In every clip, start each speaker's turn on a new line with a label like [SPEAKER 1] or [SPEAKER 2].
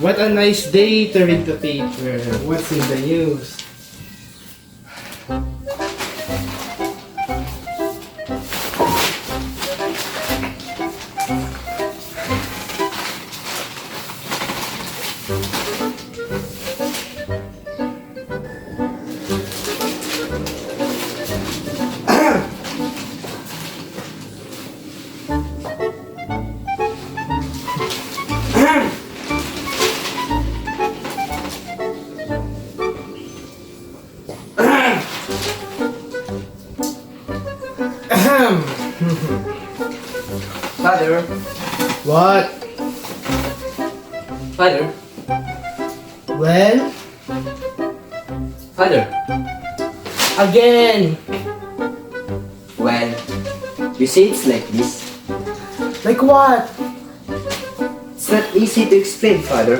[SPEAKER 1] What a nice day to read the paper. What's in the news?
[SPEAKER 2] Father,
[SPEAKER 1] What?
[SPEAKER 2] Father,
[SPEAKER 1] Well?
[SPEAKER 2] Father.
[SPEAKER 1] Again!
[SPEAKER 2] Well, you see it's like this.
[SPEAKER 1] Like what?
[SPEAKER 2] It's not easy to explain, Father.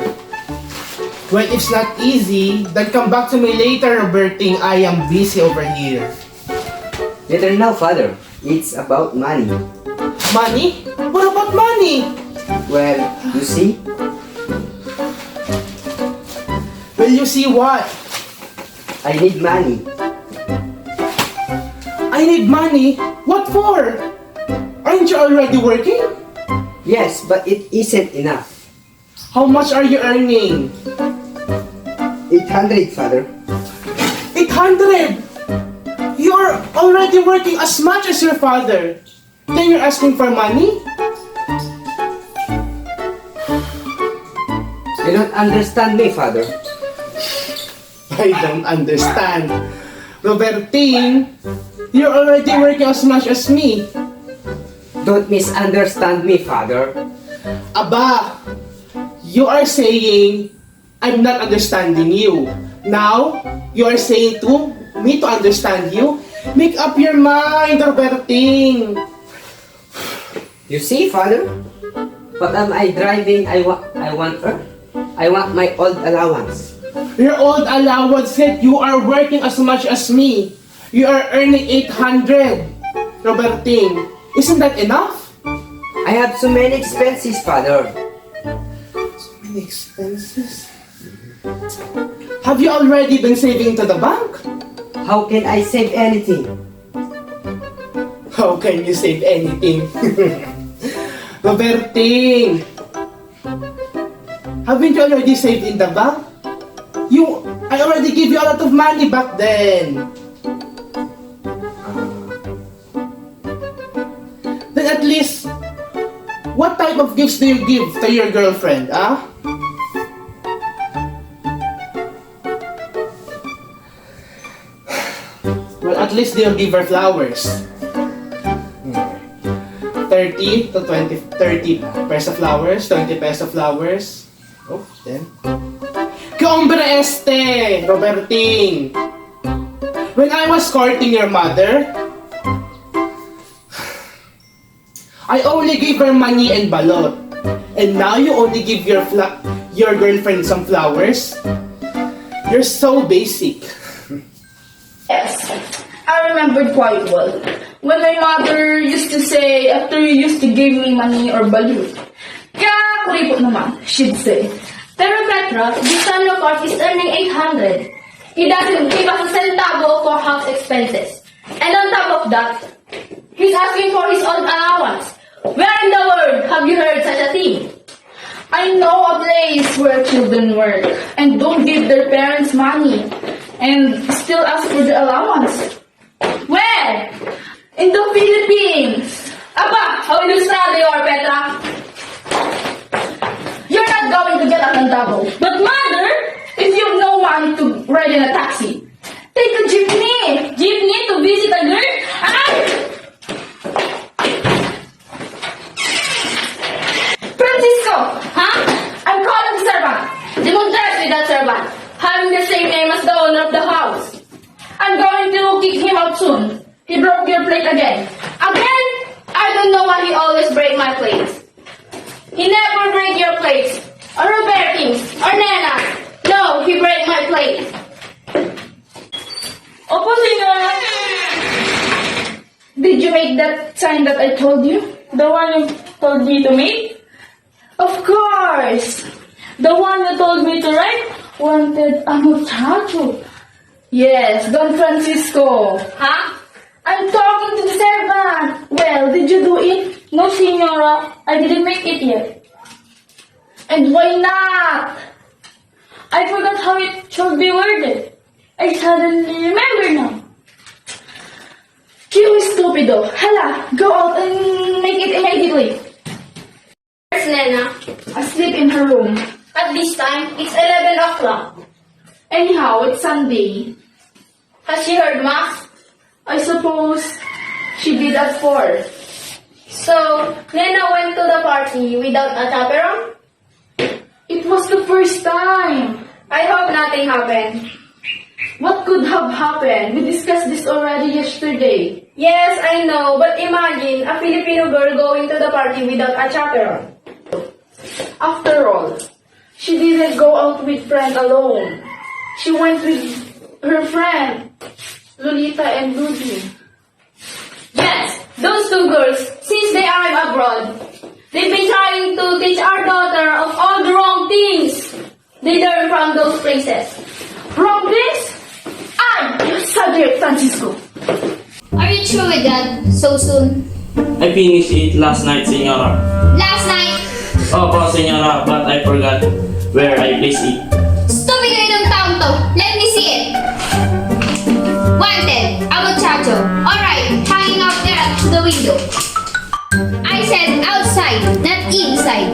[SPEAKER 1] Well, it's not easy, then come back to me later, Roberting. I am busy over here.
[SPEAKER 2] Later now, Father. It's about money.
[SPEAKER 1] Money? What about money?
[SPEAKER 2] Well, you see,
[SPEAKER 1] Will you see what?
[SPEAKER 2] I need money.
[SPEAKER 1] I need money? What for? Aren't you already working?
[SPEAKER 2] Yes, but it isn't enough.
[SPEAKER 1] How much are you earning?
[SPEAKER 2] 800, Father.
[SPEAKER 1] 800! You're already working as much as your father. Then you're asking for money?
[SPEAKER 2] You don't understand me, Father.
[SPEAKER 1] I don't understand. Robertine, you're already working as much as me.
[SPEAKER 2] Don't misunderstand me, Father.
[SPEAKER 1] Aba, you are saying I'm not understanding you. Now, you are saying to me to understand you? Make up your mind, Robertine.
[SPEAKER 2] You see, Father? What am I driving? I want my old allowance.
[SPEAKER 1] Your old allowance said you are working as much as me. You are earning 800. Robertine, isn't that enough?
[SPEAKER 2] I have so many expenses, Father.
[SPEAKER 1] So many expenses. Have you already been saving to the bank?
[SPEAKER 2] How can I save anything?
[SPEAKER 1] How can you save anything? Robertine, haven't you already saved in the bank? I already gave you a lot of money back then. Then at least, what type of gifts do you give to your girlfriend, ah? Well, at least they'll give her flowers. 30 to 20, 30 peso flowers, 20 peso flowers. Oh, then. Que hombre este, Robertine! When I was courting your mother, I only gave her money and balot. And now you only give your girlfriend some flowers? You're so basic.
[SPEAKER 3] Yes, I remembered quite well. When my mother used to say, after you used to give me money or balut, kakuripot naman, she'd say, pero Petra, this son of ours is earning 800. He doesn't give us a centavo for house expenses. And on top of that, he's asking for his own allowance. Where in the world have you heard such a thing? I know a place where children work and don't give their parents money and still ask for the allowance. Where? In the Philippines. Aba, how ilustrado you are, Petra. You're not going to get a centavo. But mother, if you have no money to ride in a taxi, take a jeepney. Jeepney to visit a girl? Ah! Francisco, huh? I'm calling the servant. Demonstrate with that servant, having the same name as the owner of the house. I'm going to kick him out soon. He broke your plate again. Again? I don't know why he always break my plates. He never break your plates. Or Robert's. Or Nana's. No, he break my plate. Opo, Senora. Did you make that sign that I told you? The one you told me to make? Of course. The one you told me to write wanted a muchacho. Yes, Don Francisco. Huh? I'm talking to the servant. Well, did you do it? No, Senora. I didn't make it yet. And why not? I forgot how it should be worded. I suddenly remember now. You stupido. Hala, go out and make it immediately.
[SPEAKER 4] Where's Lena?
[SPEAKER 3] Asleep in her room.
[SPEAKER 4] At this time, it's 11 o'clock.
[SPEAKER 3] Anyhow, it's Sunday.
[SPEAKER 4] Has she heard Mass?
[SPEAKER 3] I suppose she did at 4.
[SPEAKER 4] So, Lena went to the party without a chaperon?
[SPEAKER 3] It was the first time.
[SPEAKER 4] I hope nothing happened.
[SPEAKER 3] What could have happened? We discussed this already yesterday.
[SPEAKER 4] Yes, I know, but imagine a Filipino girl going to the party without a chaperon.
[SPEAKER 3] After all, she didn't go out with friend alone. She went with her friend, Lolita and Rudy.
[SPEAKER 4] Yes, those two girls, since they are abroad, they've been trying to teach our daughter of all the wrong things they learn from those places.
[SPEAKER 3] Wrong place? You subject, Francisco.
[SPEAKER 5] Are you through with that so soon?
[SPEAKER 6] I finished it last night, Senora.
[SPEAKER 5] Last night,
[SPEAKER 6] Opo, Senora, but I forgot where I placed it.
[SPEAKER 5] stupid kayo ng taong to. Let me see it. Wanted, a muchacho. Alright, hanging out there at the window. I said outside, not inside.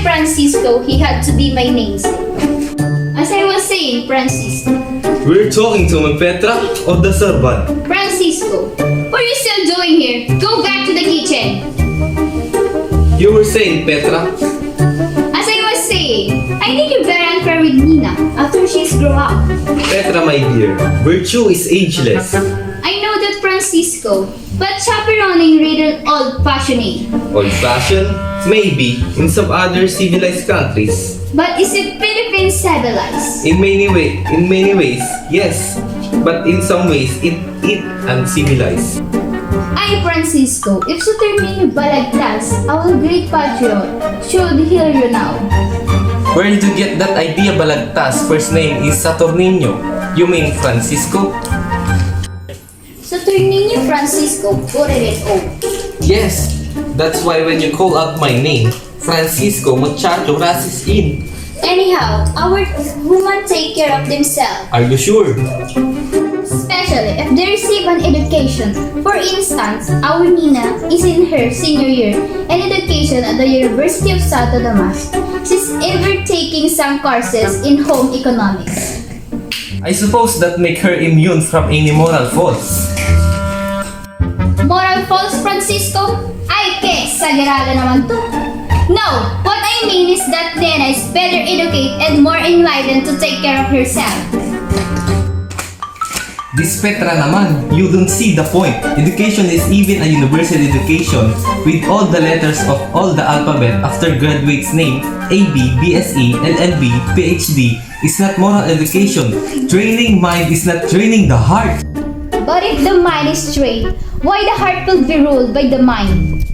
[SPEAKER 5] Francisco, he had to be my namesake. As I was saying, Francisco.
[SPEAKER 7] We're talking to my Petra or the servant?
[SPEAKER 5] Francisco, what are you still doing here? Go back to the kitchen.
[SPEAKER 7] You were saying Petra?
[SPEAKER 5] As I was saying, I think you're very unfair with Nina after she's grown up.
[SPEAKER 7] Petra, my dear, virtue is ageless.
[SPEAKER 5] I know that, Francisco, but chaperoning really old-fashioned name.
[SPEAKER 7] Old-fashioned? Maybe, in some other civilized countries.
[SPEAKER 5] But is it Philippines civilized?
[SPEAKER 7] In many ways, yes. But in some ways, it uncivilized.
[SPEAKER 5] Ay, Francisco, if Saturnino Balagtas, our great patriot, should hear you now.
[SPEAKER 7] Where did you get that idea, Balagtas? First name is Saturnino. You mean Francisco?
[SPEAKER 5] Saturnino Francisco, put it O.
[SPEAKER 7] Yes, that's why when you call out my name, Francisco Muchacho rushes in.
[SPEAKER 5] Anyhow, our women take care of themselves.
[SPEAKER 7] Are you sure?
[SPEAKER 5] Especially if they receive an education. For instance, our Nina is in her senior year in education at the University of Santo Tomas. She's ever taking some courses in home economics.
[SPEAKER 7] I suppose that make her immune from any moral faults.
[SPEAKER 5] Moral faults, Francisco? Ay, ke, sagrado naman to. No, what I mean is that Nena is better educated and more enlightened to take care of herself.
[SPEAKER 7] This Petra naman, you don't see the point. Education is even a university education with all the letters of all the alphabet after graduate's name, AB, BSE, LLB, PhD, is not moral education. Training mind is not training the heart.
[SPEAKER 5] But if the mind is trained, why the heart will be ruled by the mind?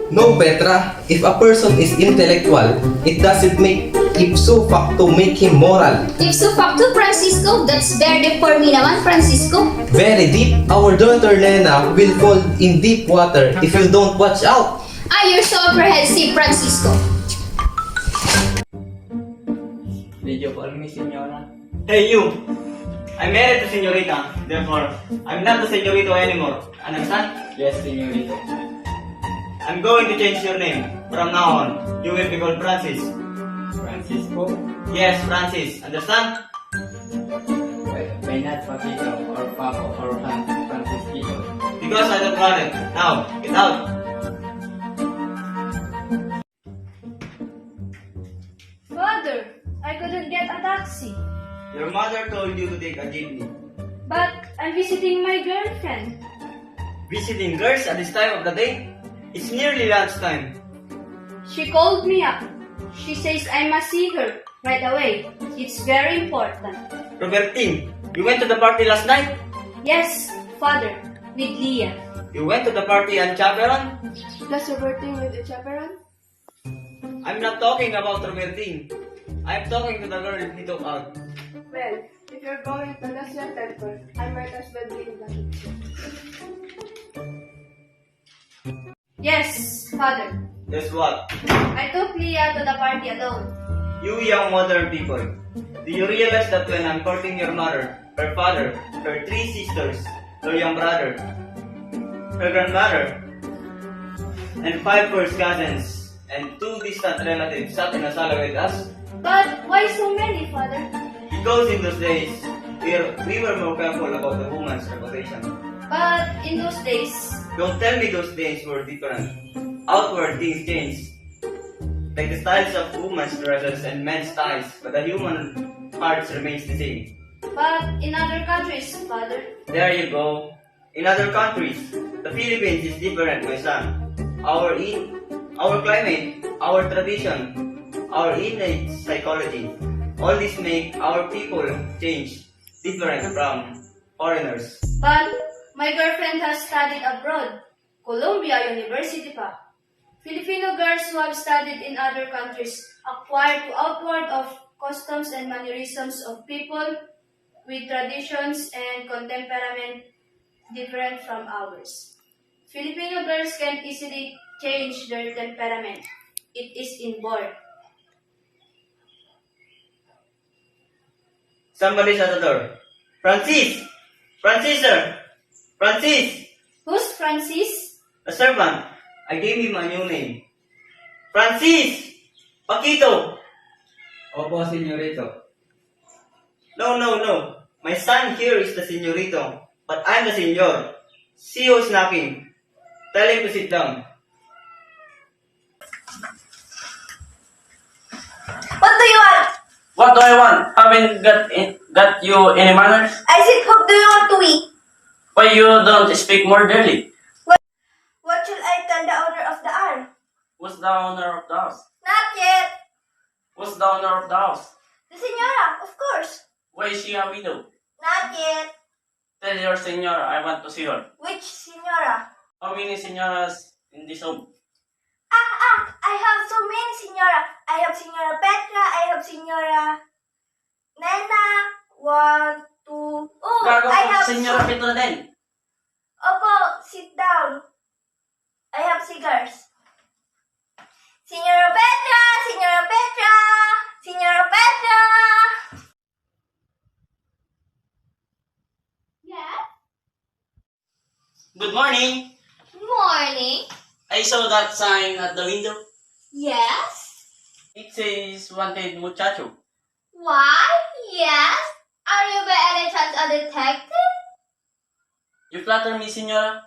[SPEAKER 7] No, Petra, if a person is intellectual, it doesn't make ipso facto make him moral.
[SPEAKER 5] Ipso facto, Francisco, that's very deep for me naman, Francisco.
[SPEAKER 7] Very deep. Our daughter Lena will fall in deep water if you don't watch out.
[SPEAKER 5] Ah, you're so apprehensive, Francisco.
[SPEAKER 6] Did you call me, Senora? Hey, you! I'm married to Senorita, therefore, I'm not a Senorito anymore. Understand? Yes, Senorito. I'm going to change your name. From now on, you will be called Francis. Francisco? Yes, Francis. Understand? Why not Papito or Papo or Francisco? Because I don't want it. Now, get out!
[SPEAKER 4] Father, I couldn't get a taxi.
[SPEAKER 6] Your mother told you to take a jeepney.
[SPEAKER 4] But I'm visiting my girlfriend.
[SPEAKER 6] Visiting girls at this time of the day? It's nearly lunchtime.
[SPEAKER 4] She called me up. She says I must see her right away. It's very important.
[SPEAKER 6] Robertine, you went to the party last night?
[SPEAKER 4] Yes, Father, with Leah.
[SPEAKER 6] You went to the party on Chaperon?
[SPEAKER 8] Does Robertine with a chaperon?
[SPEAKER 6] I'm not talking about Robertine. I'm talking to the girl he took out.
[SPEAKER 8] Well, if you're going to lose your temper, I might as well bring that.
[SPEAKER 4] Yes, Father.
[SPEAKER 6] Guess what?
[SPEAKER 4] I took Leah to the party alone.
[SPEAKER 6] You young modern people, do you realize that when I'm courting your mother, her father, her 3 sisters, her young brother, her grandmother, and 5 first cousins, and 2 distant relatives sat in a sala with us?
[SPEAKER 4] But why so many, Father?
[SPEAKER 6] Because in those days, we were more careful about the woman's reputation.
[SPEAKER 4] But in those days,
[SPEAKER 6] Don't tell me those days were different. Outward things changed. Like the styles of women's dresses and men's styles, but the human hearts remains the same.
[SPEAKER 4] but in other countries, Father.
[SPEAKER 6] There you go. In other countries, the Philippines is different, my son. Our climate, our tradition, our innate psychology, all this make our people change, different from foreigners.
[SPEAKER 4] But my girlfriend has studied abroad, Columbia University pa. Filipino girls who have studied in other countries acquire to outward of customs and mannerisms of people with traditions and temperament different from ours. Filipino girls can easily change their temperament. It is inborn.
[SPEAKER 6] Somebody's at the door. Francis! Francis, sir! Francis!
[SPEAKER 4] Who's Francis?
[SPEAKER 6] A servant. I gave him a new name. Francis! Paquito!
[SPEAKER 2] Opo, senyorito.
[SPEAKER 6] No. My son here is the señorito, but I'm the señor. See who's knocking. Tell him to sit down.
[SPEAKER 9] What do you want?
[SPEAKER 10] What do I want? Haven't got you any manners?
[SPEAKER 9] I said, what do you want to eat?
[SPEAKER 10] Why you don't speak more dearly?
[SPEAKER 9] What shall I tell the owner of the hour?
[SPEAKER 10] Who's the owner of the house?
[SPEAKER 9] Not yet.
[SPEAKER 10] Who's the owner of the house?
[SPEAKER 9] The senora, of course.
[SPEAKER 10] Why is she a widow?
[SPEAKER 9] Not yet.
[SPEAKER 10] Tell your senora I want to see her.
[SPEAKER 9] Which senora?
[SPEAKER 10] How many senoras in this home?
[SPEAKER 9] I have so many senora. I have Senora Petra, I have Senora Nena, 1, 2. Oh,
[SPEAKER 10] Gago
[SPEAKER 9] I
[SPEAKER 10] po,
[SPEAKER 9] have...
[SPEAKER 10] senora Petra din.
[SPEAKER 9] Opo, sit down. I have cigars. Senora Petra, Senora Petra, Senora Petra.
[SPEAKER 5] Yes?
[SPEAKER 10] Good morning.
[SPEAKER 5] Morning.
[SPEAKER 10] I saw that sign at the window.
[SPEAKER 5] Yes?
[SPEAKER 10] It says wanted muchacho.
[SPEAKER 5] Why? Yes? Are you by any chance a detective?
[SPEAKER 10] You flatter me, senora.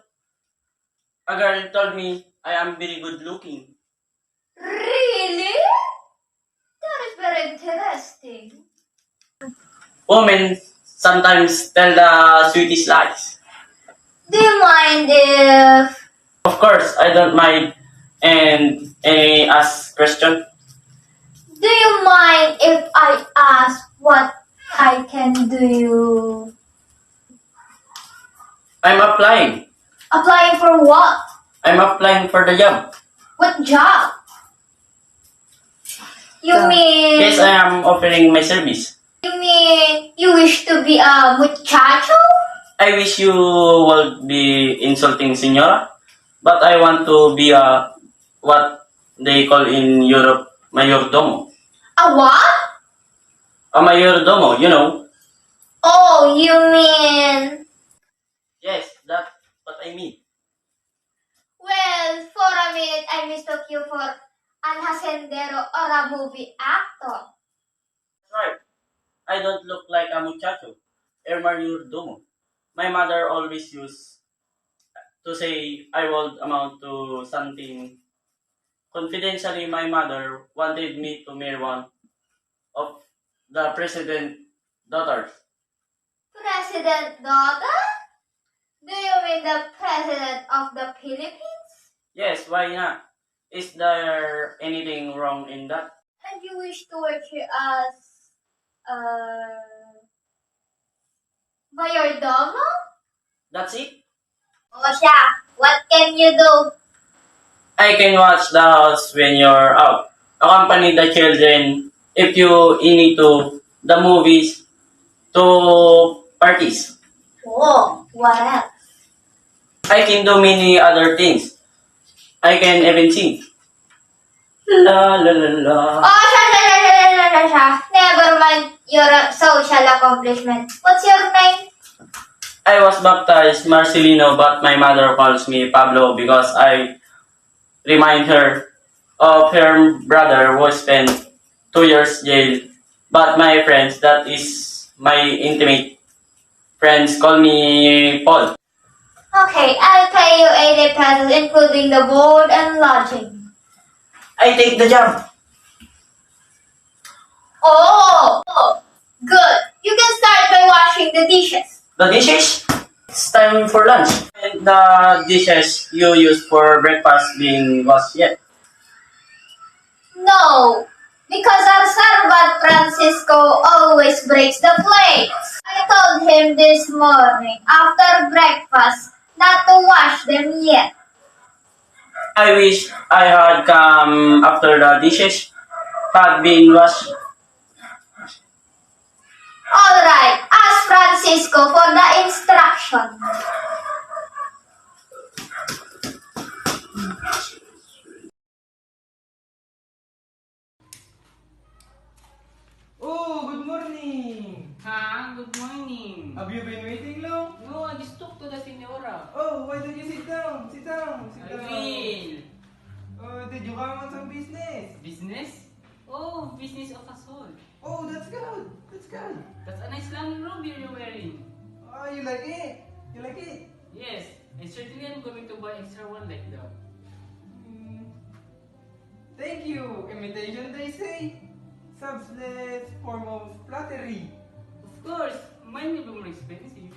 [SPEAKER 10] A girl told me I am very good looking.
[SPEAKER 5] Really? That is very interesting.
[SPEAKER 10] Women sometimes tell the sweetest lies.
[SPEAKER 5] Do you mind if...
[SPEAKER 10] Of course, I don't mind. And any ask question?
[SPEAKER 5] Do you mind if I ask what I can do you?
[SPEAKER 10] I'm applying.
[SPEAKER 5] Applying for what?
[SPEAKER 10] I'm applying for the job.
[SPEAKER 5] What job? You mean...
[SPEAKER 10] Yes, I am offering my service.
[SPEAKER 5] You mean you wish to be a muchacho?
[SPEAKER 10] I wish you would be insulting, senora. But I want to be a, what they call in Europe, mayordomo.
[SPEAKER 5] A what?
[SPEAKER 10] A mayordomo, you know.
[SPEAKER 5] Oh, you mean...
[SPEAKER 10] Yes, that's what I mean.
[SPEAKER 5] Well, for a minute I mistook you for an hacendero or a movie actor.
[SPEAKER 10] Right. I don't look like a muchacho. A mayordomo. My mother always used to say I would amount to something. Confidentially, my mother wanted me to marry one of the president's daughters.
[SPEAKER 5] President daughter? Do you mean the president of the Philippines?
[SPEAKER 10] Yes, why not? Is there anything wrong in that?
[SPEAKER 5] And you wish to work here as... Mayordomo?
[SPEAKER 10] That's it.
[SPEAKER 5] O siya, what can you do?
[SPEAKER 10] I can watch the house when you're out. Accompany the children if you need to the movies to parties.
[SPEAKER 5] Oh, what else?
[SPEAKER 10] I can do many other things. I can even sing. La la la la.
[SPEAKER 5] Oh, siya. Never mind your social accomplishment. What's your name?
[SPEAKER 10] I was baptized Marcelino, but my mother calls me Pablo because I remind her of her brother who spent 2 years jail. But my friends, that is my intimate friends, call me Paul.
[SPEAKER 5] Okay, I'll pay you 80 pesos including the board and lodging.
[SPEAKER 10] I take the job.
[SPEAKER 5] Oh, good. You can start by washing the dishes.
[SPEAKER 10] The dishes, it's time for lunch. And the dishes you use for breakfast being washed yet.
[SPEAKER 5] No, because our servant Francisco always breaks the plates. I told him this morning after breakfast not to wash them yet.
[SPEAKER 10] I wish I had come after the dishes had been washed.
[SPEAKER 5] Alright, ask Francisco for the instruction.
[SPEAKER 1] Oh, good morning!
[SPEAKER 2] Good morning.
[SPEAKER 1] Have you been waiting long?
[SPEAKER 2] No, I just talked to the senora.
[SPEAKER 1] Oh, why don't you sit down? Sit down! Sit
[SPEAKER 2] I
[SPEAKER 1] down!
[SPEAKER 2] will.
[SPEAKER 1] Oh, did you come on some business?
[SPEAKER 2] Business? Oh, business of a soul.
[SPEAKER 1] Oh, that's good! That's good!
[SPEAKER 2] That's a nice long robe you're wearing.
[SPEAKER 1] Oh, you like it? You like it?
[SPEAKER 2] Yes, and certainly I'm going to buy extra one like that.
[SPEAKER 1] Hmm. Thank you! Imitation, they say. Subsless form of flattery.
[SPEAKER 2] Of course, mine will be more expensive.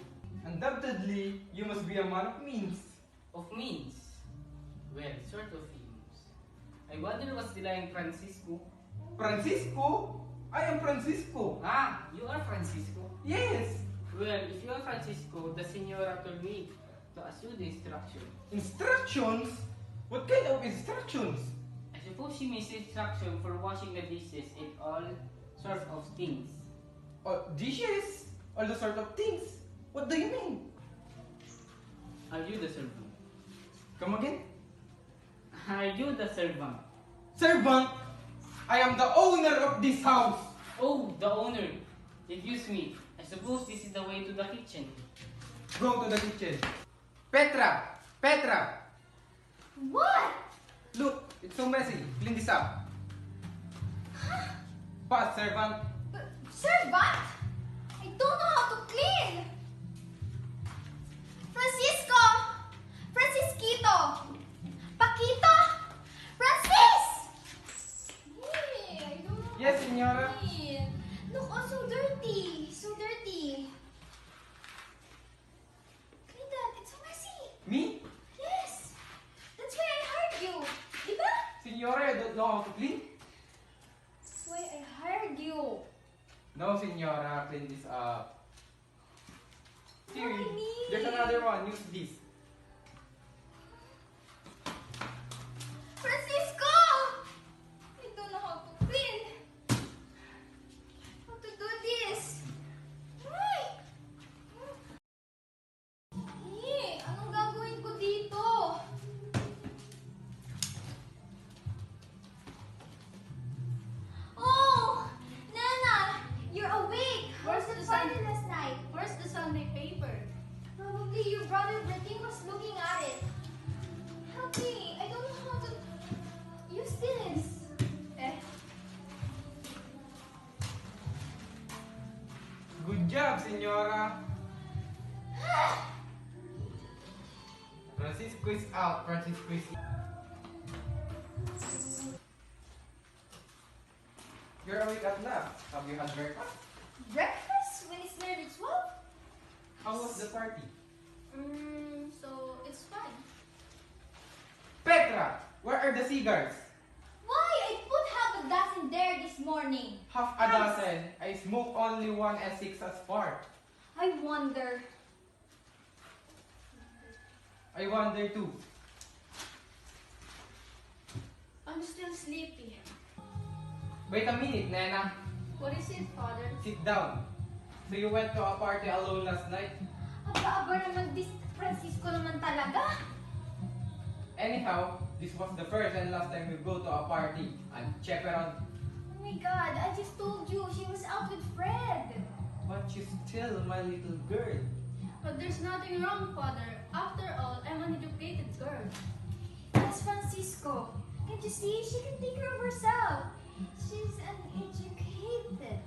[SPEAKER 1] Undoubtedly, you must be a man of means.
[SPEAKER 2] Of means. Well, sort of means. I wonder what's the line Francisco?
[SPEAKER 1] Francisco? I am Francisco.
[SPEAKER 2] Ah, you are Francisco.
[SPEAKER 1] Yes.
[SPEAKER 2] Well, if you are Francisco, the senora told me to ask you the instruction.
[SPEAKER 1] Instructions? What kind of instructions?
[SPEAKER 2] I suppose she means instruction for washing the dishes and all sorts of things.
[SPEAKER 1] Dishes? All the sort of things. What do you mean?
[SPEAKER 2] Are you the servant?
[SPEAKER 1] Come again?
[SPEAKER 2] Are you the servant?
[SPEAKER 1] Servant! I am the owner of this house.
[SPEAKER 2] Oh, the owner. Excuse me. I suppose this is the way to the kitchen.
[SPEAKER 1] Go to the kitchen. Petra! Petra!
[SPEAKER 5] What?
[SPEAKER 1] Look, it's so messy. Clean this up. Fast, servant.
[SPEAKER 5] Servant? I don't know how to clean. Francisco! Francisquito! Paquito! Francis! Hey, I don't know
[SPEAKER 1] Yes,
[SPEAKER 5] how to
[SPEAKER 1] senora.
[SPEAKER 5] clean. Look, oh, so dirty. So dirty. Clean that. It's so messy.
[SPEAKER 1] Me?
[SPEAKER 5] Yes. That's why I hired you. Diba?
[SPEAKER 1] Senora, I don't know how to clean.
[SPEAKER 5] That's why I hired you.
[SPEAKER 1] No, senora, clean this up. Here,
[SPEAKER 5] What do you mean?
[SPEAKER 1] there's another one. Use this.
[SPEAKER 5] Francisco! I don't know how to clean. How to do this? Ay! Anong gagawin ko dito? Oh! Nana! You're awake! Where's the party last night?
[SPEAKER 8] Where's the Sunday paper?
[SPEAKER 5] Probably your brother Bertin was looking at it. Help me! I don't know how to use this.
[SPEAKER 1] Good job, senora. Francisco is out. Francisco is You're awake at last. Have you had breakfast?
[SPEAKER 5] Breakfast? When it's nearly 12?
[SPEAKER 1] How was the party?
[SPEAKER 5] So it's fine.
[SPEAKER 1] Petra, where are the cigars?
[SPEAKER 5] Why? I put half a dozen there this morning.
[SPEAKER 1] Half a dozen. I smoke only one and six as part.
[SPEAKER 5] I wonder.
[SPEAKER 7] I wonder too.
[SPEAKER 5] I'm still sleepy.
[SPEAKER 7] Wait a minute, Nena.
[SPEAKER 5] What is it, Father?
[SPEAKER 7] Sit down. So you went to a party alone last night?
[SPEAKER 5] Aba naman, this Francisco naman talaga.
[SPEAKER 7] Anyhow, this was the first and last time we go to a party. And Chaperon.
[SPEAKER 5] Oh my God, I just told you, she was out with Fred.
[SPEAKER 7] But she's still my little girl.
[SPEAKER 5] But there's nothing wrong, Father. After all, I'm an educated girl. That's Francisco. Can't you see? She can take care of herself. She's uneducated.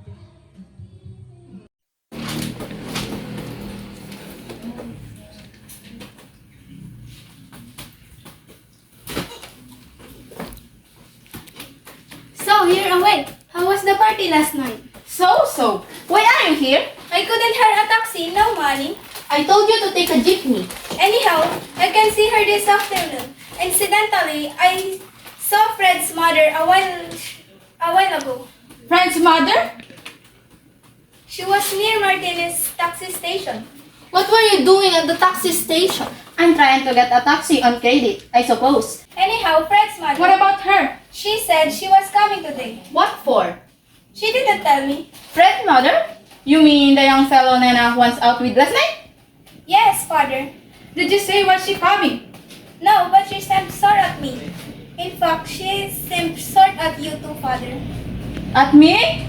[SPEAKER 8] So, you're awake. How was the party last night?
[SPEAKER 3] So, why are you here?
[SPEAKER 8] I couldn't hire a taxi, no money.
[SPEAKER 3] I told you to take a jeepney.
[SPEAKER 8] Anyhow, I can see her this afternoon. Incidentally, I saw Fred's mother a while ago.
[SPEAKER 3] Fred's mother?
[SPEAKER 8] She was near Martinez taxi station.
[SPEAKER 3] What were you doing at the taxi station? I'm trying to get a taxi on credit, I suppose.
[SPEAKER 8] Anyhow, Fred's mother.
[SPEAKER 3] What about her?
[SPEAKER 8] She said she was coming today.
[SPEAKER 3] What for?
[SPEAKER 8] She didn't tell me.
[SPEAKER 3] Fred's mother? You mean the young fellow Nena wants out with last night?
[SPEAKER 8] Yes, Father.
[SPEAKER 3] Did you say was she coming?
[SPEAKER 8] No, but she seemed sore at me. In fact, she seemed sore at you too, Father.
[SPEAKER 3] At me?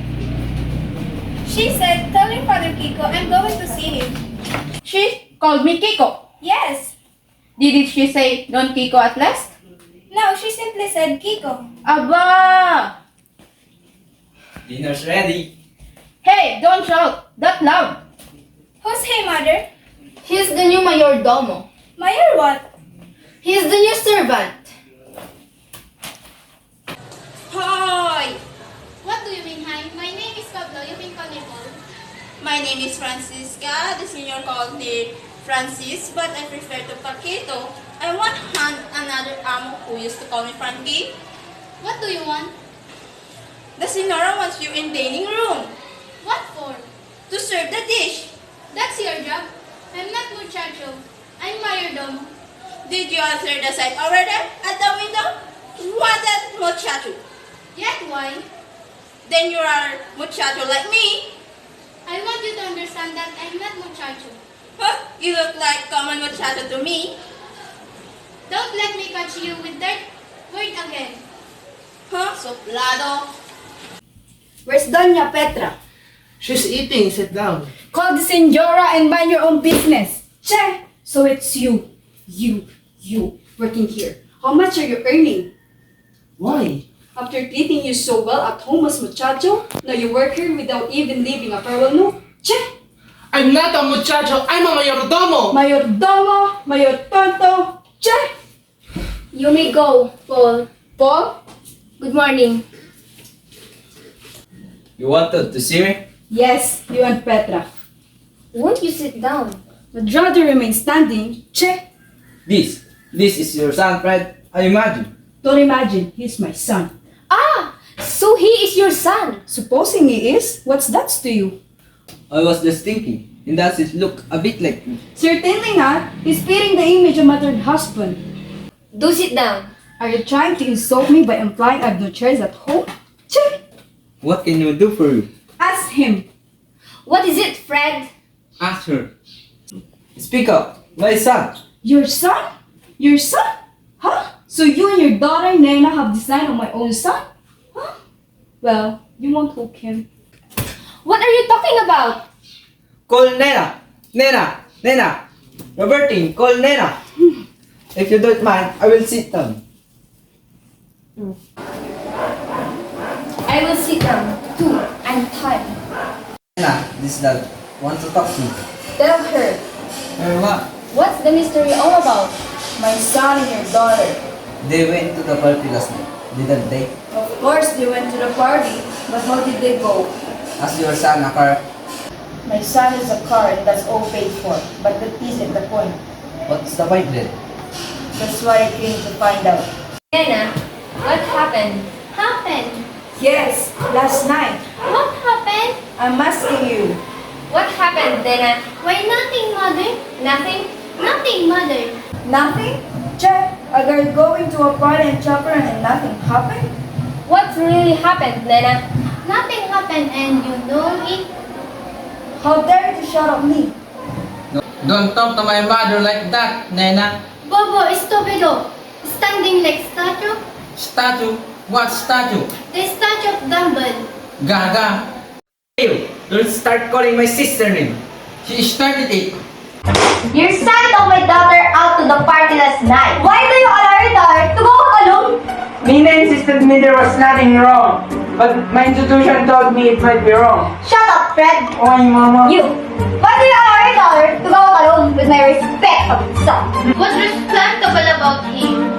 [SPEAKER 8] She said, tell your Father Kiko I'm going to see him.
[SPEAKER 3] She called me Kiko.
[SPEAKER 8] Yes.
[SPEAKER 3] Did she say don't Kiko at last?
[SPEAKER 8] No, she simply said Kiko.
[SPEAKER 3] Aba!
[SPEAKER 6] Dinner's ready.
[SPEAKER 3] Hey, don't shout that loud.
[SPEAKER 8] Who's he, Mother?
[SPEAKER 3] He's the new mayordomo.
[SPEAKER 8] Mayor what?
[SPEAKER 3] He's the new servant.
[SPEAKER 8] Hoy!
[SPEAKER 5] What do you mean, hi? My name is Pablo. You can call me Paul.
[SPEAKER 11] My name is Francisca. The senior called me Francis, but I prefer to Paquito. I want hunt another amo who used to call me Frankie.
[SPEAKER 5] What do you want?
[SPEAKER 11] The senora wants you in dining room
[SPEAKER 5] What for?
[SPEAKER 11] to serve the dish.
[SPEAKER 5] That's your job. I'm not muchacho. I'm mayordomo.
[SPEAKER 11] Did you answer the sign over there at the window? What a muchacho.
[SPEAKER 5] Yet why?
[SPEAKER 11] Then you are muchacho like me.
[SPEAKER 5] I want you to understand that I'm not muchacho.
[SPEAKER 11] Huh? You look like common muchacho to me.
[SPEAKER 5] Don't let me catch you with that word again.
[SPEAKER 11] Huh? Soplado.
[SPEAKER 12] Where's Doña Petra?
[SPEAKER 1] She's eating. Sit down.
[SPEAKER 12] Call the senora and mind your own business. Che! So it's you, working here. How much are you earning?
[SPEAKER 1] Why?
[SPEAKER 12] After treating you so well at home as muchacho, now you work here without even leaving a farewell note? Che!
[SPEAKER 1] I'm not a muchacho. I'm a mayordomo.
[SPEAKER 12] Mayordomo, mayor tonto, che!
[SPEAKER 5] You may go, Paul.
[SPEAKER 12] Paul?
[SPEAKER 5] Good morning.
[SPEAKER 6] You wanted to see me?
[SPEAKER 12] Yes, you and Petra.
[SPEAKER 5] Won't you sit down?
[SPEAKER 12] I'd rather remain standing, che!
[SPEAKER 6] This is your son, Fred. I imagine.
[SPEAKER 12] Don't imagine, he's my son.
[SPEAKER 5] Ah! So he is your son.
[SPEAKER 12] Supposing he is, what's that to you?
[SPEAKER 6] I was just thinking, and does it look a bit like me?
[SPEAKER 12] Certainly not. He's fitting the image of my third husband.
[SPEAKER 5] Do sit down.
[SPEAKER 12] Are you trying to insult me by implying I have no chairs at home? Che!
[SPEAKER 6] What can you do for you?
[SPEAKER 12] Ask him.
[SPEAKER 5] What is it, Fred?
[SPEAKER 6] Ask her. Speak up, my son.
[SPEAKER 12] Your son? Your son? Huh? So you and your daughter Nena have designed on my own son? Huh? Well, you won't hook him.
[SPEAKER 5] What are you talking about?
[SPEAKER 6] Call Nena. Nena. Robertine, call Nena. If you don't mind, I will sit down.
[SPEAKER 5] I will sit down, too. I'm tired.
[SPEAKER 6] Nena, this dog wants to talk to you.
[SPEAKER 5] Tell her.
[SPEAKER 6] What?
[SPEAKER 5] What's the mystery all about?
[SPEAKER 12] My son and your daughter.
[SPEAKER 6] They went to the party last night, didn't they?
[SPEAKER 12] Of course they went to the party, but how did they go?
[SPEAKER 6] Ask your son a car.
[SPEAKER 12] My son is a car and that's all paid for, but that isn't the point.
[SPEAKER 6] What's the point then?
[SPEAKER 12] That's why I came to find out.
[SPEAKER 5] Anna, what happened? Happened?
[SPEAKER 12] Yes, last night.
[SPEAKER 5] What happened?
[SPEAKER 12] I'm asking you.
[SPEAKER 8] What happened, Nena? Why, nothing, Mother. Nothing? Nothing, Mother.
[SPEAKER 12] Nothing? Check. A girl going to a party in Chaperon and nothing happened?
[SPEAKER 8] What really happened, Nena? Nothing happened and you know it.
[SPEAKER 12] How dare you shout at me?
[SPEAKER 13] Don't talk to my mother like that, Nena.
[SPEAKER 8] Bobo, estupido. Standing like statue?
[SPEAKER 13] Statue? What statue?
[SPEAKER 8] The statue of Dumble.
[SPEAKER 13] Gaga.
[SPEAKER 2] You, don't start calling my sister name.
[SPEAKER 13] She started it.
[SPEAKER 9] Your son took my daughter out to the party last night. Why do you allow your daughter to go alone?
[SPEAKER 6] Nina insisted me there was nothing wrong, but my institution told me it might be wrong.
[SPEAKER 9] Shut up, Fred.
[SPEAKER 6] Why, Mama?
[SPEAKER 9] You. Why do you allow your daughter to go alone with my respectable son?
[SPEAKER 8] What's respectable about him?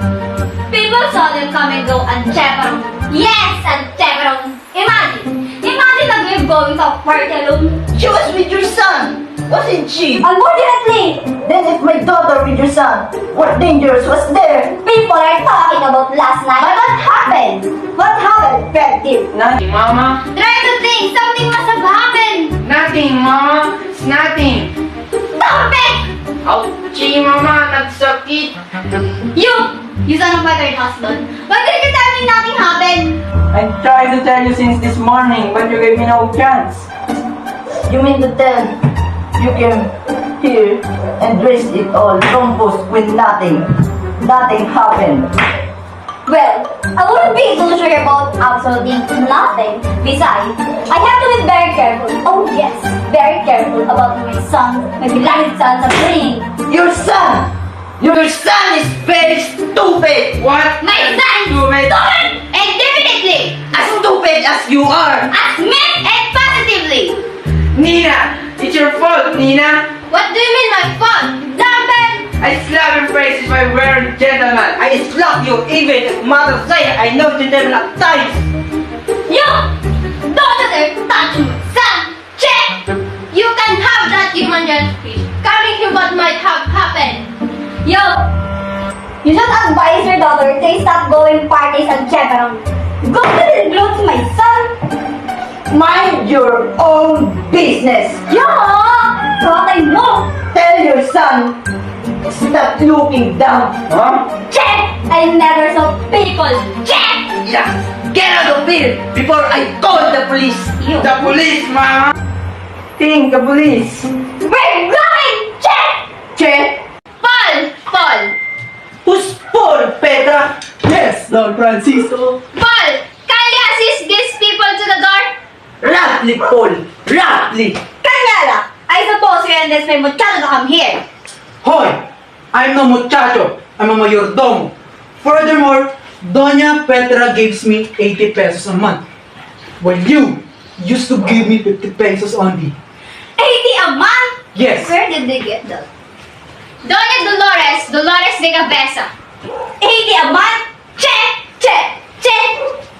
[SPEAKER 9] People saw them come and go on Chaperon. Yes, on Chaperon. Imagine that we're going to a party alone. She was with your son, wasn't she? Unfortunately, then if my daughter with your son, what dangers was there? People are talking about last night. But what happened? What happened, Fred dear?
[SPEAKER 6] Nothing, Mama.
[SPEAKER 8] Try to think. Something must have happened.
[SPEAKER 6] Nothing, Mama. It's nothing.
[SPEAKER 8] Stop it!
[SPEAKER 6] Ouchie, Mama. Nagsakit.
[SPEAKER 8] You son of my third husband. Why did you tell me nothing happened?
[SPEAKER 6] I tried to tell you since this morning, but you gave me no chance.
[SPEAKER 9] You mean to tell you came here and risked it all, compost with nothing happened? Well, I wouldn't be so sure about absolutely nothing. Besides, I have to be very careful. Oh yes, very careful about my son, my beloved son's upbringing. Your son! Your son is very stupid!
[SPEAKER 6] What?
[SPEAKER 8] My son!
[SPEAKER 6] Stupid.
[SPEAKER 8] And definitely!
[SPEAKER 9] As stupid as you are!
[SPEAKER 8] As men and positively!
[SPEAKER 6] Nina! It's your fault, Nina!
[SPEAKER 8] What do you mean my fault? Dumbbell!
[SPEAKER 6] I slap your face if I were a gentleman.
[SPEAKER 2] I slap you even if mother say I know to them like times.
[SPEAKER 8] You! Don't dare touch my son! Check! You can have that human fish coming here what might have happened.
[SPEAKER 9] Yo! You should advise your daughter to stop going parties and Chaperon. Go to the clothes, my son! Mind your own business! Yeah! What I know! Tell your son, stop looking down!
[SPEAKER 6] Huh?
[SPEAKER 9] Check! I never saw people! Check!
[SPEAKER 2] Yeah, get out of here before I call the police.
[SPEAKER 9] You!
[SPEAKER 6] The police, Mama! Think, the police!
[SPEAKER 9] We're going! Check!
[SPEAKER 2] Che,
[SPEAKER 8] Paul!
[SPEAKER 2] who's Paul, Petra?
[SPEAKER 6] Yes, Don Francisco!
[SPEAKER 8] Paul! Can you assist these people to the door?
[SPEAKER 2] Rapidly, Paul, rapidly.
[SPEAKER 9] Kanyala! I suppose you and this my muchacho to come here.
[SPEAKER 13] Hoy! I'm no muchacho. I'm a mayordomo. Furthermore, Doña Petra gives me 80 pesos a month. While you used to give me 50 pesos only.
[SPEAKER 9] 80 a month?
[SPEAKER 13] Yes.
[SPEAKER 9] Where did they get that?
[SPEAKER 8] Doña Dolores de Cabeza.
[SPEAKER 9] 80 a month? Check! Check! Check!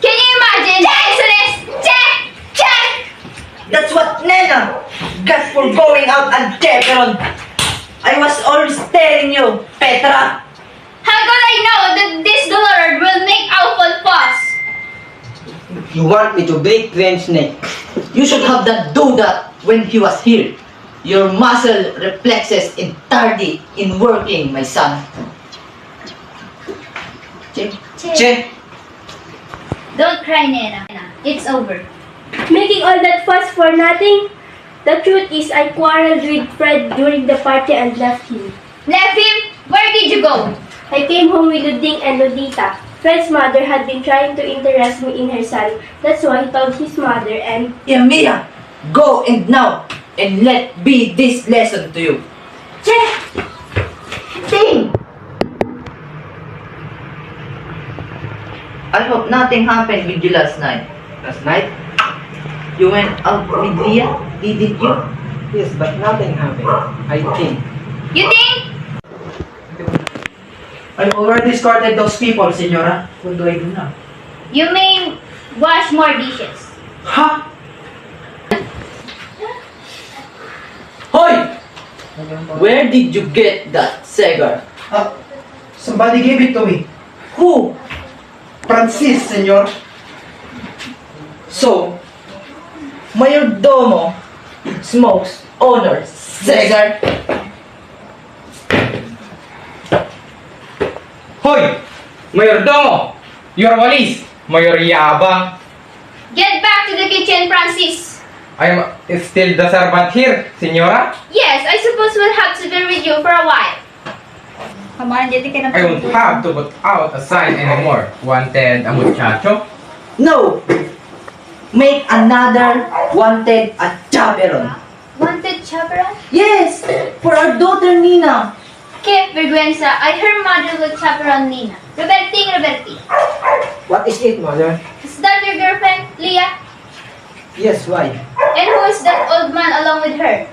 [SPEAKER 8] Can you imagine? Excellence! Check!
[SPEAKER 2] That's what Nena got for going out and Chaperon. I was always telling you, Petra.
[SPEAKER 8] How could I know that this Dolores will make awful fuss?
[SPEAKER 2] You want me to break Gwen's neck? You should have do that when he was here. Your muscle reflexes entirely in working, my son. Che. Che.
[SPEAKER 5] Don't cry, Nena. It's over.
[SPEAKER 8] Making all that fuss for nothing? The truth is I quarreled with Fred during the party and left him. Left him? Where did you go? I came home with Luding and Lodita. Fred's mother had been trying to interest me in her son. That's why he told his mother and...
[SPEAKER 2] Mia, go and now and let be this lesson to you.
[SPEAKER 9] Che! Ting!
[SPEAKER 2] I hope nothing happened with you last night. Last night? You went out with Leah, didn't you?
[SPEAKER 13] Yes, but nothing happened. I think.
[SPEAKER 8] You think?
[SPEAKER 13] I already escorted those people, Senora. What do I do now?
[SPEAKER 8] You may wash more dishes.
[SPEAKER 13] Ha!
[SPEAKER 2] Hoy! Where did you get that cigar?
[SPEAKER 13] Somebody gave it to me.
[SPEAKER 2] Who?
[SPEAKER 13] Francis, senor.
[SPEAKER 2] So, Mayordomo,
[SPEAKER 9] smokes, honors, cigar.
[SPEAKER 14] Hoy! Mayordomo! Your walis! Mayor yabang!
[SPEAKER 5] Get back to the kitchen, Francis.
[SPEAKER 14] I'm still the servant here, Senora.
[SPEAKER 5] Yes, I suppose we'll have to be with you for a while.
[SPEAKER 12] Come on, dito ka na.
[SPEAKER 14] I won't have to put out a sign anymore. Wanted a muchacho.
[SPEAKER 9] No! Make another wanted a chaperon.
[SPEAKER 5] Wanted chaperon?
[SPEAKER 9] Yes! For our daughter Nina.
[SPEAKER 5] Que vergüenza. I heard mother will chaperon Nina. Roberti.
[SPEAKER 9] What is it, mother?
[SPEAKER 5] Is that your girlfriend, Leah?
[SPEAKER 9] Yes, why?
[SPEAKER 5] And who is that old man along with her?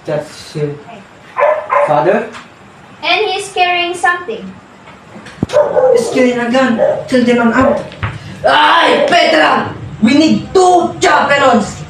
[SPEAKER 9] That's father?
[SPEAKER 5] And he is carrying something.
[SPEAKER 9] He's carrying a gun. Tell them I'm out. Ay, Petra! We need 2 chaperons!